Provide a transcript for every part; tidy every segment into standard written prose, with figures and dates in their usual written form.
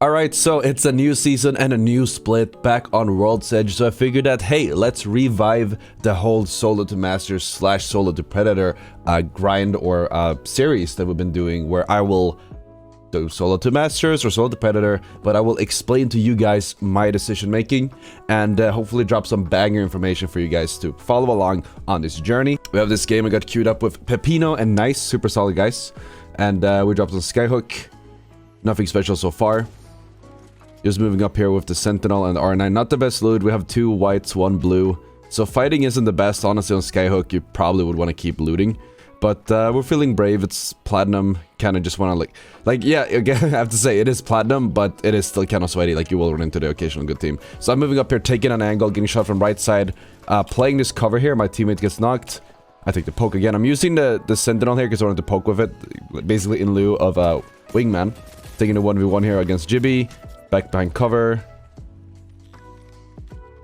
Alright, so it's a new season and a new split back on World's Edge, so I figured that, hey, let's revive the whole solo to masters / solo to predator grind or series that we've been doing, where I will do solo to masters or solo to predator, but I will explain to you guys my decision making and hopefully drop some banger information for you guys to follow along on this journey. We have this game I got queued up with Pepino and Nice, super solid guys, and we dropped on Skyhook. Nothing special so far. Just moving up here with the Sentinel and R9. Not the best loot. We have 2 whites, 1 blue. So fighting isn't the best. Honestly, on Skyhook, you probably would want to keep looting. But we're feeling brave. It's platinum. Kind of just want to yeah, again, I have to say, it is platinum, but it is still kind of sweaty. Like, you will run into the occasional good team. So I'm moving up here, taking an angle, getting shot from right side. Playing this cover here. My teammate gets knocked. I take the poke again. I'm using the Sentinel here because I wanted to poke with it. Basically in lieu of Wingman. Taking the 1v1 here against Jibby. Back behind cover.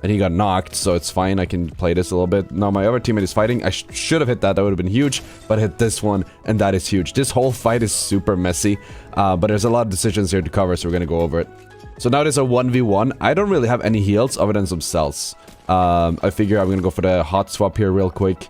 And he got knocked, so it's fine. I can play this a little bit. Now my other teammate is fighting. I should have hit that. That would have been huge. But I hit this one, and that is huge. This whole fight is super messy. But there's a lot of decisions here to cover, so we're going to go over it. So now there's a 1v1. I don't really have any heals other than some cells. I figure I'm going to go for the hot swap here real quick.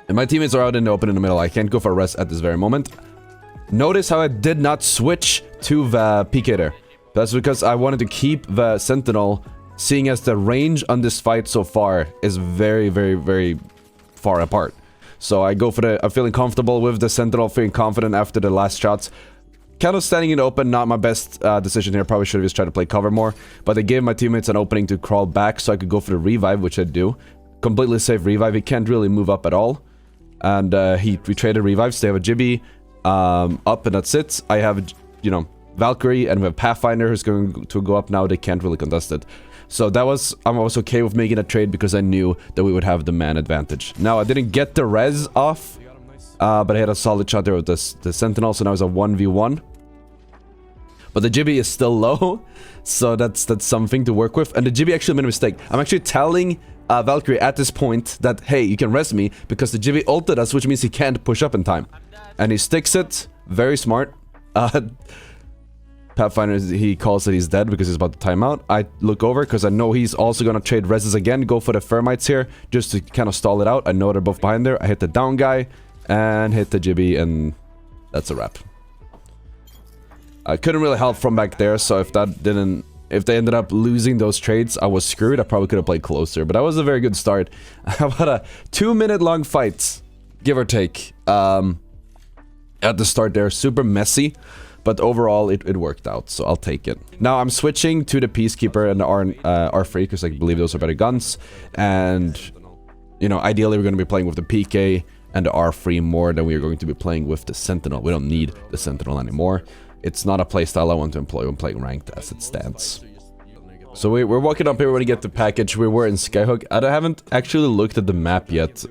And my teammates are out in the open in the middle. I can't go for a rest at this very moment. Notice how I did not switch to the PK there. That's because I wanted to keep the Sentinel, seeing as the range on this fight so far is very, very, very far apart. So I go for the... I'm feeling comfortable with the Sentinel, feeling confident after the last shots. Kind of standing in the open, not my best decision here. Probably should have just tried to play cover more. But they gave my teammates an opening to crawl back so I could go for the revive, which I do. Completely safe revive. He can't really move up at all. And we traded revives. They have a Jibby up, and that's it. I have, you know, Valkyrie, and we have Pathfinder who's going to go up now. They can't really contest it. So that was... I was okay with making a trade because I knew that we would have the man advantage. Now, I didn't get the res off, but I had a solid shot there with the Sentinel, so now it's a 1v1. But the Jibby is still low, so that's something to work with. And the Jibby actually made a mistake. I'm actually telling Valkyrie at this point that, hey, you can res me because the Jibby ulted us, which means he can't push up in time. And he sticks it. Very smart. Pathfinder, he calls that he's dead because he's about to time out. I look over because I know he's also going to trade reses again. Go for the Thermites here just to kind of stall it out. I know they're both behind there. I hit the down guy and hit the Jibby, and that's a wrap. I couldn't really help from back there, so if they ended up losing those trades, I was screwed. I probably could have played closer, but that was a very good start. About a 2-minute long fight, give or take. At the start there, super messy, but overall it worked out, so I'll take it. Now I'm switching to the Peacekeeper and the R3 because I believe those are better guns, and you know, ideally we're going to be playing with the PK and the R3 more than we are going to be playing with the Sentinel. We don't need the Sentinel anymore. It's not a playstyle I want to employ when playing ranked as it stands. So we're walking up here when we get the package. We were in Skyhook. I haven't actually looked at the map yet.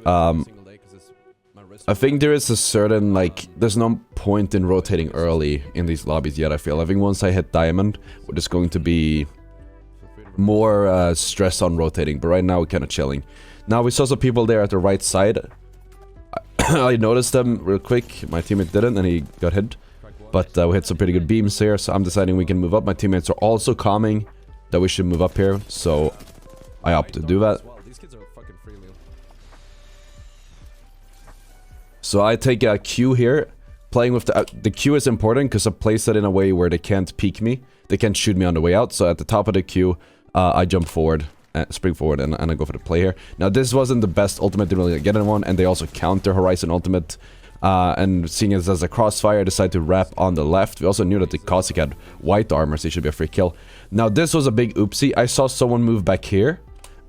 I think there is a certain, like, there's no point in rotating early in these lobbies yet, I feel. I think once I hit Diamond, there's going to be more stress on rotating, but right now we're kind of chilling. Now, we saw some people there at the right side. I noticed them real quick. My teammate didn't, and he got hit. But we hit some pretty good beams here, so I'm deciding we can move up. My teammates are also calming that we should move up here, so I opt to do that. So I take a Q here. Playing with the Q is important because I place it in a way where they can't peek me. They can't shoot me on the way out. So at the top of the Q, I jump forward, spring forward, and I go for the play here. Now this wasn't the best ultimate, didn't really get anyone, and they also counter Horizon ultimate. And seeing as a crossfire, I decided to wrap on the left. We also knew that the Cossack had white armor, so he should be a free kill. Now this was a big oopsie. I saw someone move back here,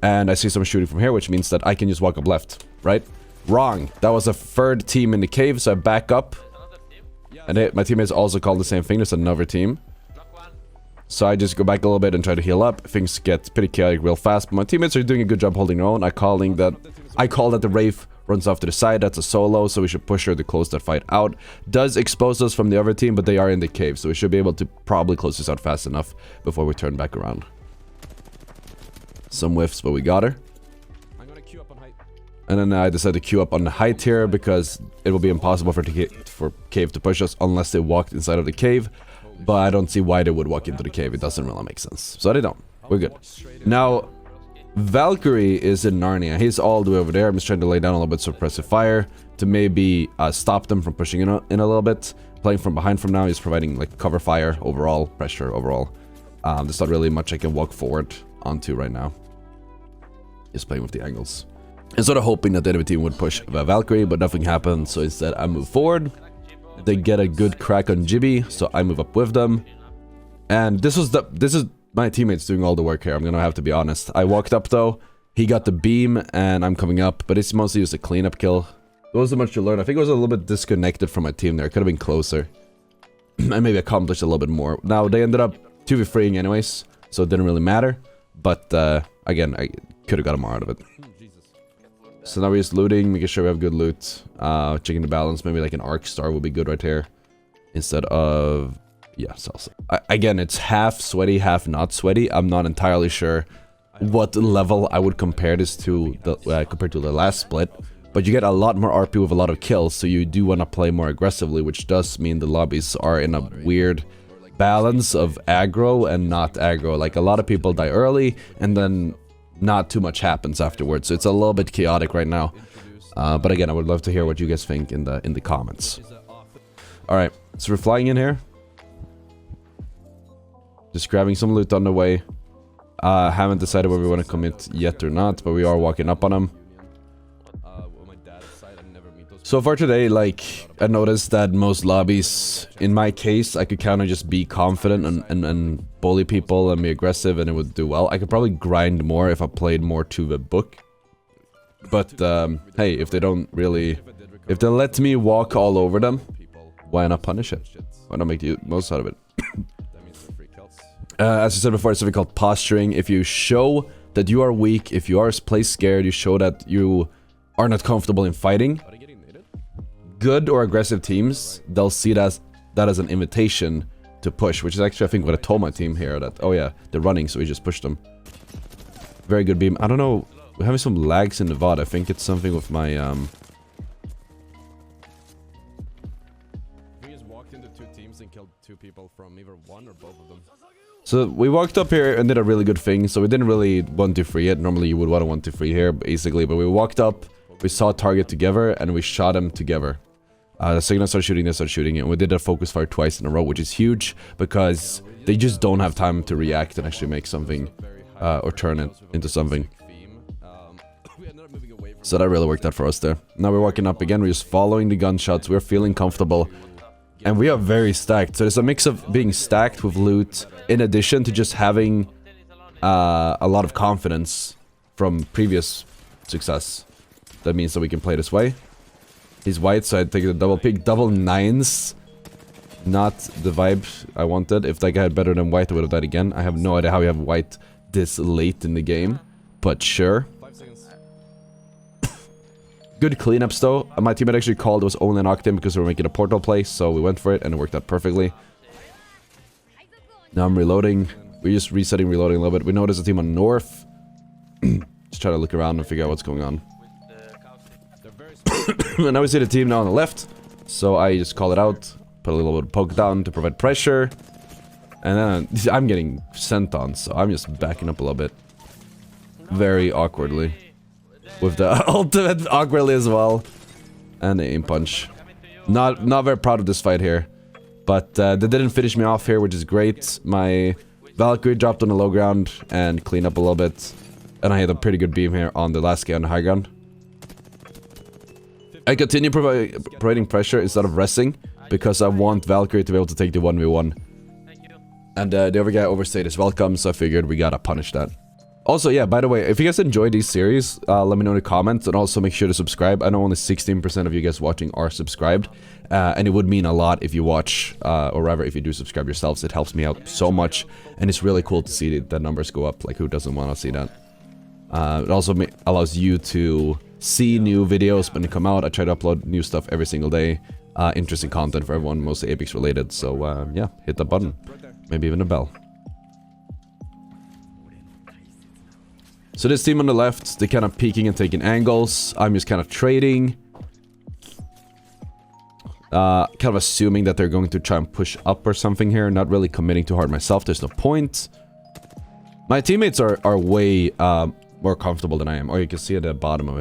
and I see someone shooting from here, which means that I can just walk up left, right? Wrong. That was a third team in the cave, so I back up. And my teammates also called the same thing. There's another team. So I just go back a little bit and try to heal up. Things get pretty chaotic real fast, but my teammates are doing a good job holding their own. I call that the Wraith runs off to the side. That's a solo, so we should push her to close that fight out. Does expose us from the other team, but they are in the cave, so we should be able to probably close this out fast enough before we turn back around. Some whiffs, but we got her. And then I decided to queue up on the height here because it will be impossible for cave to push us unless they walked inside of the cave. but I don't see why they would walk into the cave. It doesn't really make sense. So they don't. We're good. Now, Valkyrie is in Narnia. He's all the way over there. I'm just trying to lay down a little bit of suppressive fire to maybe stop them from pushing in a little bit. Playing from behind from now. He's providing like cover fire overall, pressure overall. There's not really much I can walk forward onto right now. Just playing with the angles. And sort of hoping that the enemy team would push Valkyrie, but nothing happened. So instead, I move forward. They get a good crack on Jibby, so I move up with them. And this is my teammates doing all the work here. I'm gonna have to be honest. I walked up though. He got the beam, and I'm coming up. But it's mostly just a cleanup kill. There wasn't much to learn. I think I was a little bit disconnected from my team there. Could have been closer. And maybe accomplished a little bit more. Now, they ended up 2v3ing anyways, so it didn't really matter. But, again, I could have got more out of it. So now we're just looting, making sure we have good loot. Checking the balance. Maybe like an arc star would be good right here. Instead of... yeah, salsa. Again, it's half sweaty, half not sweaty. I'm not entirely sure what level I would compare this to compared to the last split. But you get a lot more RP with a lot of kills, so you do want to play more aggressively, which does mean the lobbies are in a weird balance of aggro and not aggro. Like, a lot of people die early, and then not too much happens afterwards. So it's a little bit chaotic right now. But again, I would love to hear what you guys think in the comments. Alright, so we're flying in here. Just grabbing some loot on the way. Haven't decided whether we want to commit yet or not, but we are walking up on them. So far today, like, I noticed that most lobbies, in my case, I could kind of just be confident and bully people and be aggressive and it would do well. I could probably grind more if I played more to the book. But, hey, if they don't really... if they let me walk all over them, why not punish it? Why not make the most out of it? As I said before, it's something called posturing. If you show that you are weak, if you are play scared, you show that you are not comfortable in fighting. Good or aggressive teams, they'll see that as an invitation to push, which is actually, I think, what I told my team here, that, oh yeah, they're running, so we just pushed them. Very good beam. I don't know, we're having some lags in the VOD. I think it's something with my, We just walked into two teams and killed two people from either one or both of them. So we walked up here and did a really good thing, so we didn't really 1-2-3 it. Normally you would want to 1-2-3 here, basically, but we walked up, we saw a target together, and we shot him together. The second I started shooting, they started shooting, and we did a focus fire twice in a row, which is huge, because they just don't have time to react and actually make something, or turn it into something. So that really worked out for us there. Now we're walking up again, we're just following the gunshots, we're feeling comfortable, and we are very stacked. So there's a mix of being stacked with loot, in addition to just having a lot of confidence from previous success. That means that we can play this way. He's white, so I take the double pick. Double 9s. Not the vibe I wanted. If that guy had better than white, I would have died again. I have no idea how we have white this late in the game. But sure. Good cleanups though. My teammate actually called it was only an Octane because we were making a portal play. So we went for it and it worked out perfectly. Now I'm reloading. We're just resetting, reloading a little bit. We know there's a team on north. Just try to look around and figure out what's going on. And now we see the team now on the left, so I just call it out, put a little bit of poke down to provide pressure, and then I'm getting sent on, so I'm just backing up a little bit, very awkwardly, with the ultimate awkwardly as well, and the aim punch. Not very proud of this fight here, but they didn't finish me off here, which is great. My Valkyrie dropped on the low ground and cleaned up a little bit, and I had a pretty good beam here on the last guy on the high ground. I continue providing pressure instead of resting, because I want Valkyrie to be able to take the 1v1. And the other guy overstayed his welcome, so I figured we gotta punish that. Also, yeah, by the way, if you guys enjoy these series, let me know in the comments, and also make sure to subscribe. I know only 16% of you guys watching are subscribed, and it would mean a lot if you watch, or rather, if you do subscribe yourselves. It helps me out so much, and it's really cool to see the numbers go up. Like, who doesn't want to see that? It also allows you to see new videos when they come out. I try to upload new stuff every single day. Interesting content for everyone, mostly Apex related. So yeah, hit the button. Maybe even a bell. So this team on the left, they're kind of peeking and taking angles. I'm just kind of trading. Kind of assuming that they're going to try and push up or something here. Not really committing too hard myself. There's no point. My teammates are way more comfortable than I am. Or you can see at the bottom of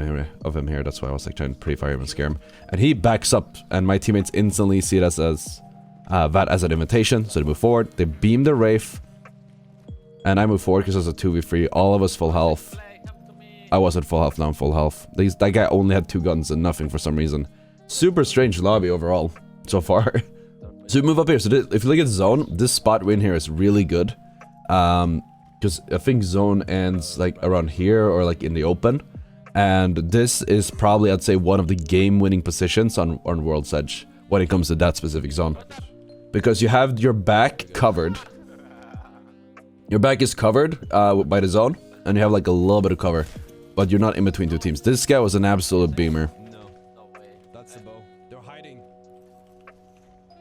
him here. That's why I was like trying to pre-fire him and scare him. And he backs up, and my teammates instantly see it as that as an invitation. So they move forward. They beam the Wraith. And I move forward because it's a 2v3. All of us full health. I wasn't full health, now I'm full health. That guy only had 2 guns and nothing for some reason. Super strange lobby overall, so far. So we move up here. So if you look at zone, this spot win here is really good. Because I think zone ends like around here or like in the open. And this is probably, I'd say, one of the game-winning positions on World's Edge when it comes to that specific zone. Because you have your back covered. Your back is covered by the zone, and you have like a little bit of cover. But you're not in between 2 teams. This guy was an absolute beamer. No way. That's the bow. They're hiding.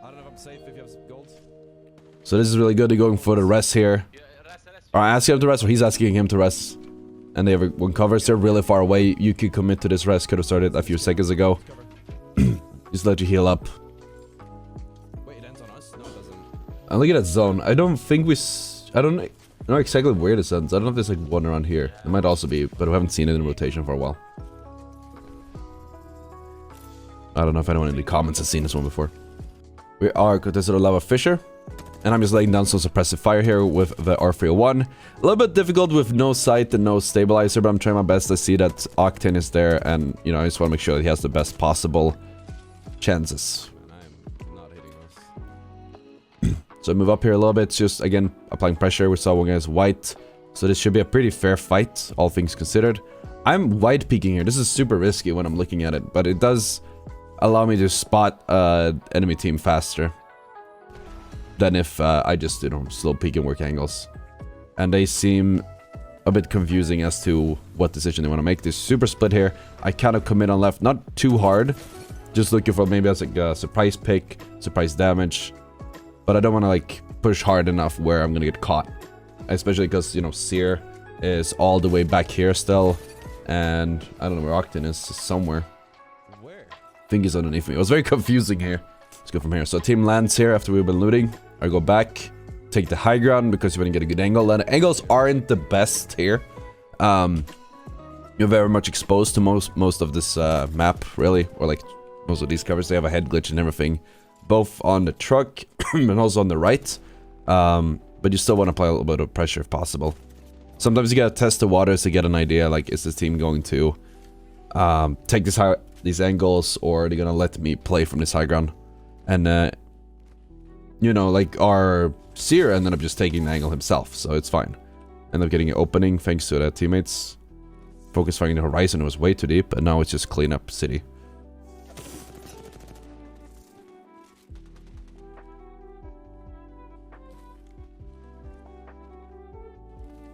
I don't know if I'm safe if you have some gold. So this is really good. They're going for the rest here. Or I ask him to rest, or he's asking him to rest. And they have one cover, so they're really far away. You could commit to this rest. Could have started a few seconds ago. Just let you heal up. Wait, it ends on us? No, it doesn't. And look at that zone. I don't think I don't know exactly where this ends. I don't know if there's like one around here. It might also be, but we haven't seen it in rotation for a while. I don't know if anyone in the comments has seen this one before. We are contested Lava Fisher. And I'm just laying down some suppressive fire here with the R301. A little bit difficult with no sight and no stabilizer, but I'm trying my best to see that Octane is there. And, you know, I just want to make sure that he has the best possible chances. I'm not hitting us. So I move up here a little bit, just again applying pressure. We saw one guy's white, so this should be a pretty fair fight, all things considered. I'm white peeking here. This is super risky when I'm looking at it, but it does allow me to spot enemy team faster than if I just, you know, slow peek and work angles. And they seem a bit confusing as to what decision they want to make. This super split here. I kind of commit on left, not too hard, just looking for maybe as like a surprise pick, surprise damage. But I don't want to like push hard enough where I'm gonna get caught. Especially because, you know, Seer is all the way back here still. And I don't know where Octane is, somewhere. Where? I think he's underneath me. It was very confusing here. Let's go from here. So team lands here after we've been looting. I go back, take the high ground because you want to get a good angle. And angles aren't the best here. You're very much exposed to most of this map, really. Or like most of these covers, they have a head glitch and everything. Both on the truck and also on the right. But you still want to apply a little bit of pressure if possible. Sometimes you gotta test the waters to get an idea, like, is this team going to take these angles, or are they gonna let me play from this high ground? And, you know, like, our Seer ended up just taking the angle himself, so it's fine. Ended up getting an opening thanks to the teammates. Focus firing the horizon, it was way too deep, and now it's just clean up city.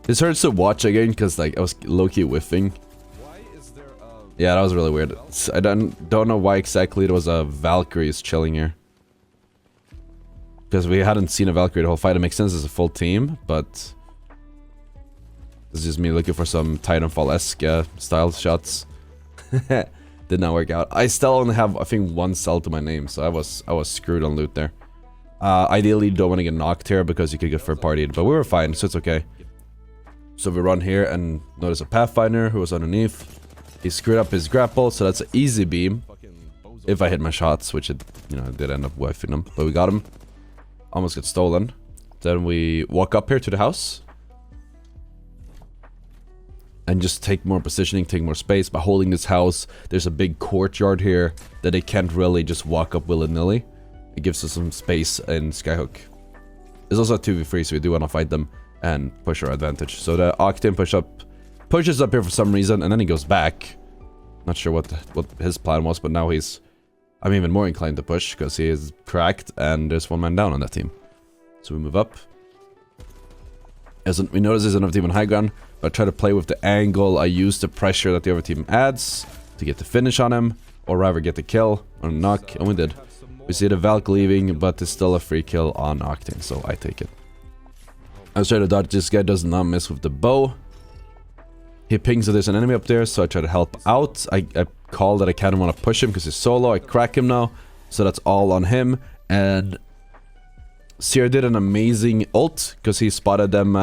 This hurts to watch again because like I was low-key whiffing. Why is there a... Yeah, that was really weird. I don't know why exactly there was a Valkyrie is chilling here. Because we hadn't seen a Valkyrie the whole fight. It makes sense as a full team, but this is just me looking for some Titanfall-esque style shots. Did not work out. I still only have, I think, 1 cell to my name, so I was screwed on loot there. Ideally, you don't want to get knocked here because you could get third-partied, but we were fine, so it's okay. So we run here and notice a Pathfinder who was underneath. He screwed up his grapple, so that's an easy beam. If I hit my shots, which it, you know, did end up wifing him. But we got him. Almost got stolen. Then we walk up here to the house. And just take more positioning, take more space. By holding this house, there's a big courtyard here that they can't really just walk up willy-nilly. It gives us some space in Skyhook. There's also a 2v3, so we do want to fight them and push our advantage. So the Octane pushes up here for some reason, and then he goes back. Not sure what his plan was, but now I'm even more inclined to push because he is cracked, and there's 1 man down on that team. So we move up. We notice there's another team on high ground, but I try to play with the angle. I use the pressure that the other team adds to get the finish on him, or rather get the kill or knock, and we did. We see the Valk leaving, but there's still a free kill on Octane, so I take it. I was trying to dodge. This guy does not miss with the bow. He pings that there's an enemy up there, so I try to help out. I call that I kind of want to push him because he's solo. I crack him now. So that's all on him. And Seer did an amazing ult because he spotted them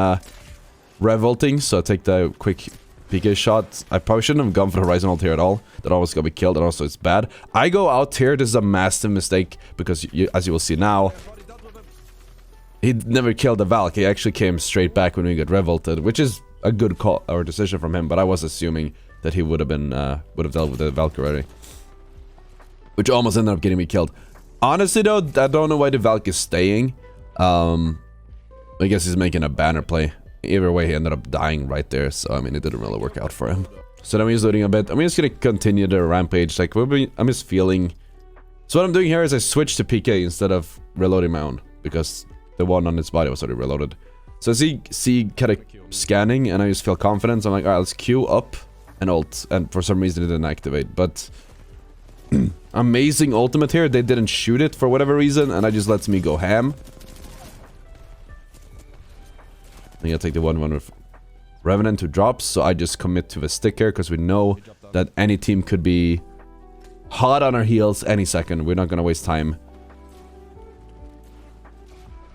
revolting. So I take the quick PK shot. I probably shouldn't have gone for the Horizon ult here at all. That almost got me killed, and also it's bad. I go out here. This is a massive mistake because, as you will see now, he never killed the Valk. He actually came straight back when we got revolted, which is a good call or decision from him. But I was assuming that he would have been dealt with the Valk already, which almost ended up getting me killed. Honestly, though, I don't know why the Valk is staying. I guess he's making a banner play. Either way, he ended up dying right there. So I mean, it didn't really work out for him. So then he's looting a bit. I'm just gonna continue the rampage. Like I'm just feeling. So what I'm doing here is I switch to PK instead of reloading my own because the one on its body was already reloaded. So I see kind of scanning, and I just feel confident. So I'm like, all right, let's queue up and ult. And for some reason, it didn't activate. But amazing ultimate here. They didn't shoot it for whatever reason, and that just lets me go ham. I'm gonna take the one with Revenant who drops, so I just commit to the stick here because we know that any team could be hot on our heels any second. We're not gonna waste time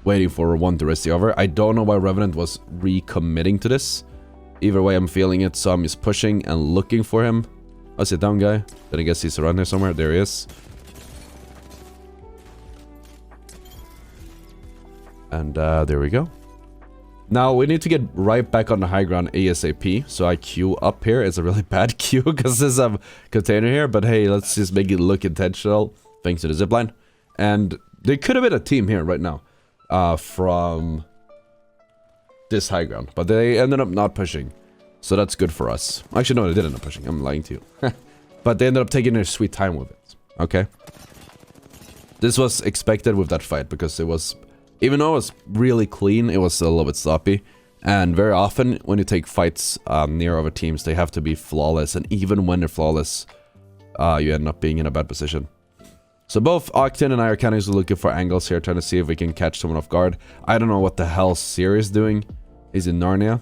waiting for one to rest the other. I don't know why Revenant was recommitting to this. Either way, I'm feeling it, so I'm just pushing and looking for him. I see a down guy. Then I guess he's around here somewhere. There he is. And there we go. Now we need to get right back on the high ground ASAP. So I queue up here. It's a really bad queue because there's a container here. But hey, let's just make it look intentional thanks to the zipline. And there could have been a team here right now from this high ground. But they ended up not pushing. So that's good for us. Actually, no, they didn't end up pushing. I'm lying to you. But they ended up taking their sweet time with it. Okay. This was expected with that fight because it was... Even though it was really clean, it was a little bit sloppy. And very often, when you take fights near other teams, they have to be flawless. And even when they're flawless, you end up being in a bad position. So both Ottr and I are kind of looking for angles here, trying to see if we can catch someone off guard. I don't know what the hell Seer is doing. He's in Narnia.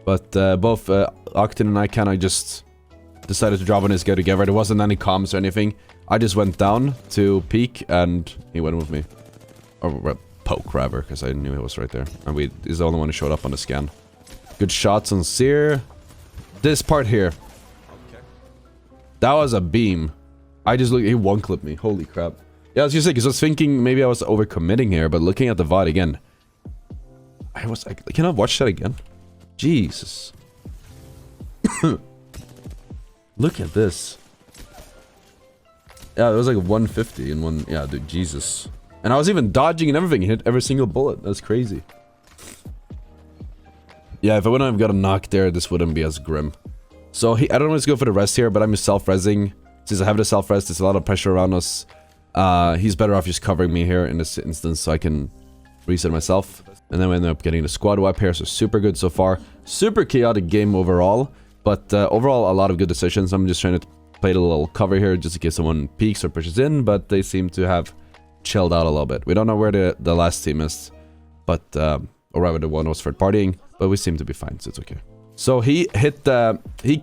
But both Ottr and I kind of just... decided to drop on his guy together. There wasn't any comms or anything. I just went down to peek and he went with me. Or poke rather, because I knew he was right there. And he's the only one who showed up on the scan. Good shots on Seer. This part here. That was a beam. I just looked, he one-clipped me. Holy crap. Yeah, I was just saying, because I was thinking maybe I was overcommitting here, but looking at the VOD again. Can I watch that again? Jesus. Look at this. Yeah, it was like 150 in one. Yeah, dude, Jesus. And I was even dodging and everything. Hit every single bullet. That's crazy. Yeah, if I wouldn't have got a knock there, this wouldn't be as grim. So I don't always go for the rest here, but I'm just self-resing. Since I have the self-res, there's a lot of pressure around us. He's better off just covering me here in this instance so I can reset myself. And then we end up getting the squad wipe here, so super good so far. Super chaotic game overall. But overall, a lot of good decisions. I'm just trying to play a little cover here just in case someone peeks or pushes in, but they seem to have chilled out a little bit. We don't know where the last team is, but or rather the one was third partying, but we seem to be fine, so it's okay. So he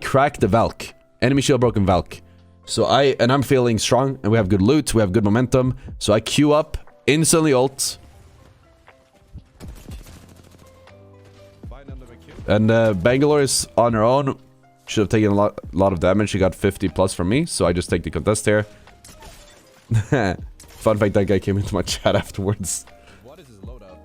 cracked the Valk. Enemy shield broken Valk. So I'm feeling strong, and we have good loot, we have good momentum. So I queue up, instantly ult. And Bangalore is on her own. Should have taken a lot of damage. She got 50 plus from me, so I just take the contest here. Fun fact, that guy came into my chat afterwards. What is his loadout?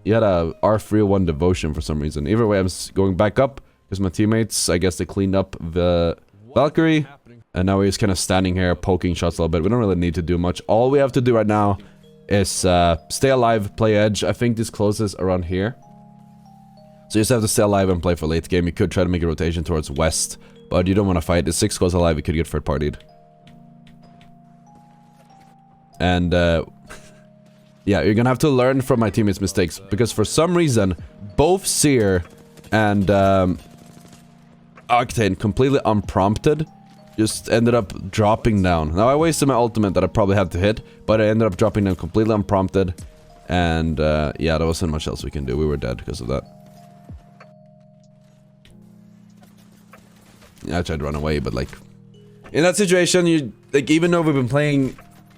He had a R301 devotion for some reason. Either way, I'm going back up because my teammates, I guess they cleaned up the Valkyrie, and now he's kind of standing here poking shots a little bit. We don't really need to do much. All we have to do right now is stay alive, play edge. I think this closes around here. So you just have to stay alive and play for late game. You could try to make a rotation towards west, but you don't want to fight. If 6 goes alive, you could get third partied. And yeah, you're gonna have to learn from my teammates' mistakes, because for some reason, both Seer and Octane, completely unprompted, just ended up dropping down. Now I wasted my ultimate that I probably had to hit, but I ended up dropping down completely unprompted. And yeah, there wasn't much else we can do. We were dead because of that. I tried to run away, but like, in that situation, you like, even though we've been playing,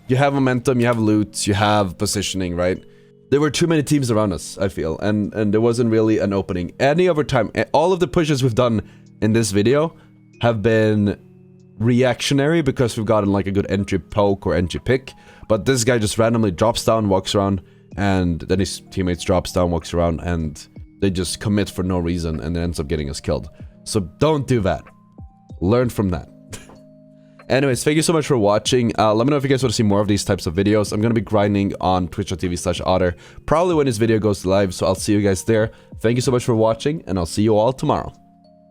you have momentum, you have loot, you have positioning, right? There were too many teams around us, I feel, and there wasn't really an opening. Any other time, all of the pushes we've done in this video have been reactionary because we've gotten like a good entry poke or entry pick, but this guy just randomly drops down, walks around, and then his teammates drops down, walks around, and they just commit for no reason, and it ends up getting us killed. So don't do that. Learn from that. Anyways, thank you so much for watching. Let me know if you guys want to see more of these types of videos. I'm going to be grinding on twitch.tv/Ottr, probably when this video goes live, so I'll see you guys there. Thank you so much for watching, and I'll see you all tomorrow.